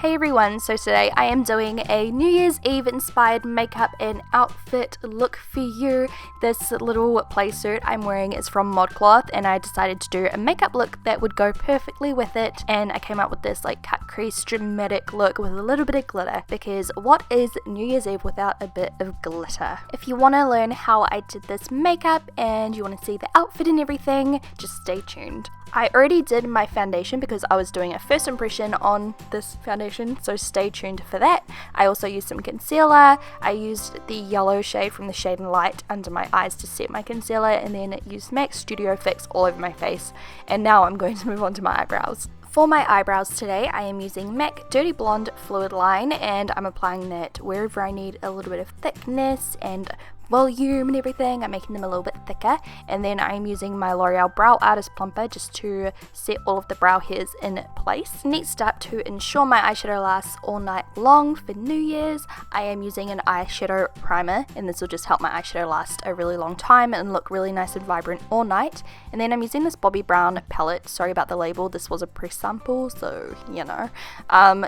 Hey everyone, so today I am doing a New Year's Eve inspired makeup and outfit look for you. This little play suit I'm wearing is from MODCLOTH and I decided to do a makeup look that would go perfectly with it, and I came up with this like cut crease dramatic look with a little bit of glitter, because what is New Year's Eve without a bit of glitter? If you want to learn how I did this makeup and you want to see the outfit and everything, just stay tuned. I already did my foundation because I was doing a first impression on this foundation, so stay tuned for that. I also used some concealer. I used the yellow shade from the Shade and Light under my eyes to set my concealer, and then used MAC Studio Fix all over my face. And now I'm going to move on to my eyebrows. For my eyebrows today, I am using MAC Dirty Blonde Fluid Line, and I'm applying that wherever I need a little bit of thickness and volume and everything. I'm making them a little bit thicker, and then I'm using my L'Oreal Brow Artist Plumper just to set all of the brow hairs in place. Next up, to ensure my eyeshadow lasts all night long for New Year's, I am using an eyeshadow primer, and this will just help my eyeshadow last a really long time and look really nice and vibrant all night. And then I'm using this Bobbi Brown palette. Sorry about the label, this was a press sample, so you know.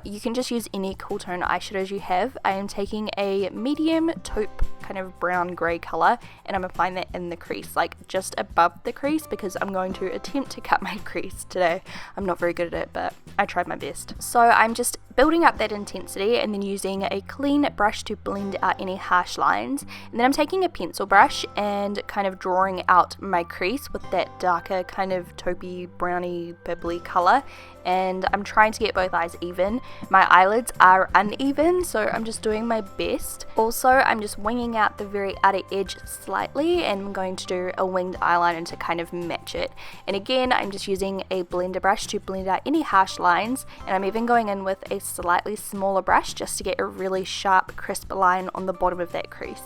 You can just use any cool tone eyeshadows you have. I am taking a medium taupe kind of brown grey colour, and I'm applying that in the crease, like just above the crease, because I'm going to attempt to cut my crease today. I'm not very good at it, but I tried my best. So I'm just building up that intensity and then using a clean brush to blend out any harsh lines, and then I'm taking a pencil brush and kind of drawing out my crease with that darker kind of taupey browny purpley colour, and I'm trying to get both eyes even. My eyelids are uneven, so I'm just doing my best. Also, I'm just winging out the very outer edge slightly, and I'm going to do a winged eyeliner to kind of match it. And again, I'm just using a blender brush to blend out any harsh lines, and I'm even going in with a slightly smaller brush just to get a really sharp, crisp line on the bottom of that crease.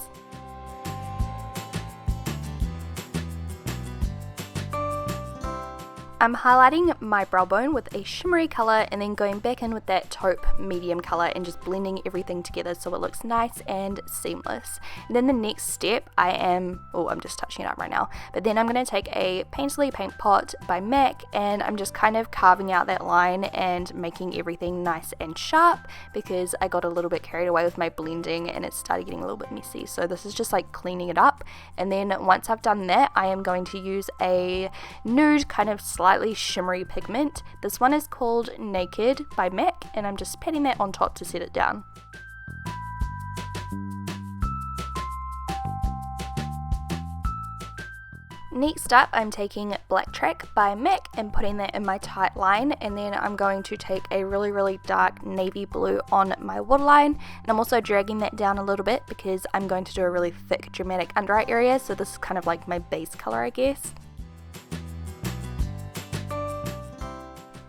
I'm highlighting my brow bone with a shimmery colour, and then going back in with that taupe medium colour and just blending everything together so it looks nice and seamless. And then the next step, I'm just touching it up right now, but then I'm going to take a Painterly Paint Pot by MAC, and I'm just kind of carving out that line and making everything nice and sharp, because I got a little bit carried away with my blending and it started getting a little bit messy. So this is just like cleaning it up, and then once I've done that, I am going to use a nude kind of slightly shimmery pigment. This one is called Naked by MAC, and I'm just patting that on top to set it down. Next up, I'm taking Blacktrack by MAC and putting that in my tight line, and then I'm going to take a really dark navy blue on my waterline, and I'm also dragging that down a little bit because I'm going to do a really thick dramatic under eye area, so this is kind of like my base color, I guess.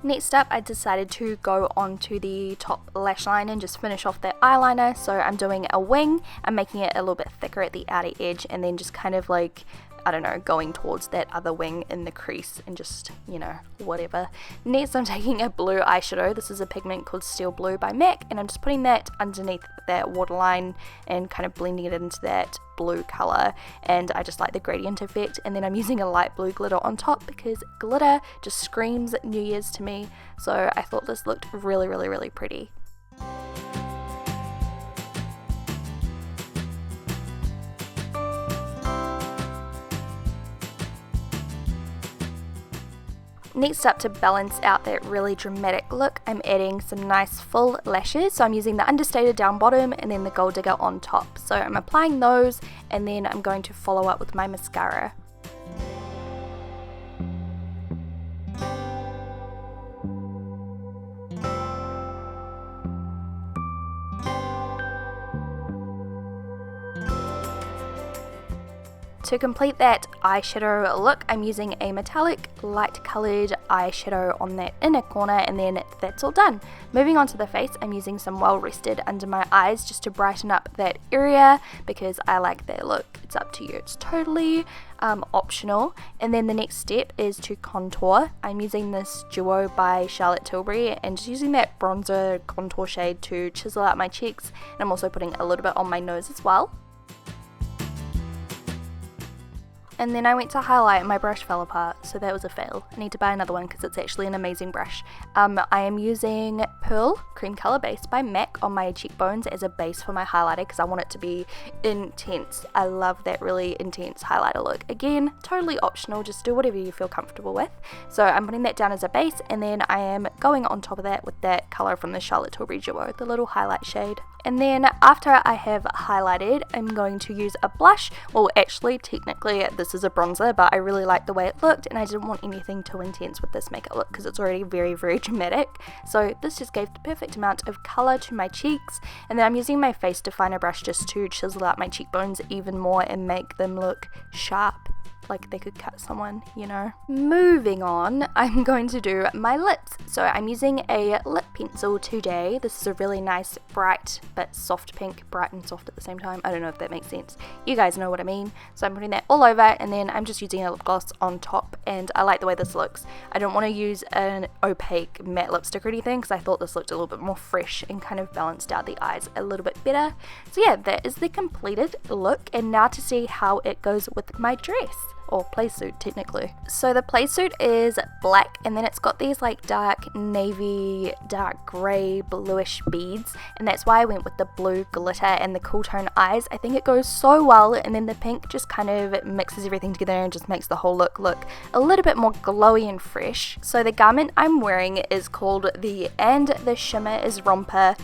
Next up, I decided to go on to the top lash line and just finish off that eyeliner. So I'm doing a wing, I'm making it a little bit thicker at the outer edge, and then just kind of like, I don't know, going towards that other wing in the crease, and just, you know, whatever. Next, I'm taking a blue eyeshadow. This is a pigment called Steel Blue by MAC, and I'm just putting that underneath that waterline and kind of blending it into that blue color, and I just like the gradient effect. And then I'm using a light blue glitter on top because glitter just screams New Year's to me, so I thought this looked really pretty. Next up, to balance out that really dramatic look, I'm adding some nice full lashes. So I'm using the understated down bottom and then the Gold Digger on top. So I'm applying those, and then I'm going to follow up with my mascara. To complete that eyeshadow look, I'm using a metallic light coloured eyeshadow on that inner corner, and then that's all done. Moving on to the face, I'm using some Well Rested under my eyes just to brighten up that area because I like that look. It's up to you, it's totally optional. And then the next step is to contour. I'm using this Duo by Charlotte Tilbury and just using that bronzer contour shade to chisel out my cheeks, and I'm also putting a little bit on my nose as well. And then I went to highlight and my brush fell apart, so that was a fail. I need to buy another one because it's actually an amazing brush. I am using Pearl Cream Color Base by MAC on my cheekbones as a base for my highlighter because I want it to be intense. I love that really intense highlighter look. Again, totally optional, just do whatever you feel comfortable with. So I'm putting that down as a base, and then I am going on top of that with that color from the Charlotte Tilbury Duo, the little highlight shade. And then after I have highlighted, I'm going to use a blush. Well, actually, technically, this is a bronzer, but I really liked the way it looked, and I didn't want anything too intense with this makeup look because it's already very, very dramatic. So this just gave the perfect amount of color to my cheeks. And then I'm using my face definer brush just to chisel out my cheekbones even more and make them look sharp, like they could cut someone, you know. Moving on, I'm going to do my lips. So I'm using a lip pencil today. This is a really nice bright but soft pink, bright and soft at the same time. I don't know if that makes sense. You guys know what I mean. So I'm putting that all over, and then I'm just using a lip gloss on top, and I like the way this looks. I don't want to use an opaque matte lipstick or anything because I thought this looked a little bit more fresh and kind of balanced out the eyes a little bit better. So yeah, that is the completed look, and now to see how it goes with my dress. Or playsuit technically. So the playsuit is black, and then it's got these like dark navy, dark grey, bluish beads, and that's why I went with the blue glitter and the cool tone eyes. I think it goes so well, and then the pink just kind of mixes everything together and just makes the whole look a little bit more glowy and fresh. So the garment I'm wearing is called the Shimmer is Romper,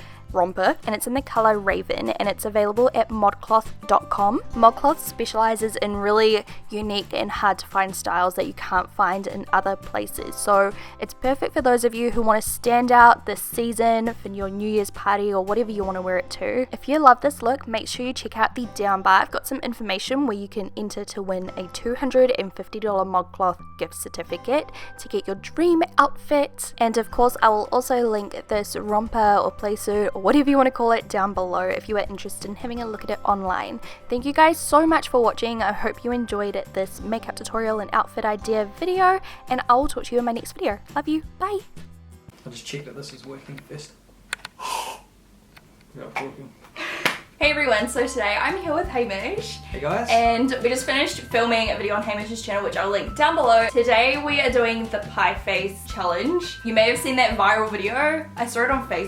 and it's in the color Raven, and it's available at MODCLOTH.com. MODCLOTH specializes in really unique and hard to find styles that you can't find in other places, so it's perfect for those of you who want to stand out this season for your New Year's party or whatever you want to wear it to. If you love this look, make sure you check out the down bar. I've got some information where you can enter to win a $250 MODCLOTH gift certificate to get your dream outfit, and of course I will also link this romper or playsuit or whatever you want to call it down below if you are interested in having a look at it online. Thank you guys so much for watching. I hope you enjoyed this makeup tutorial and outfit idea video, and I will talk to you in my next video. Love you, bye! I'll just check that this is working first. Yeah, it's working. Hey everyone, so today I'm here with Hamish. Hey guys. And we just finished filming a video on Hamish's channel, which I'll link down below. Today we are doing the pie face challenge. You may have seen that viral video. I saw it on Facebook.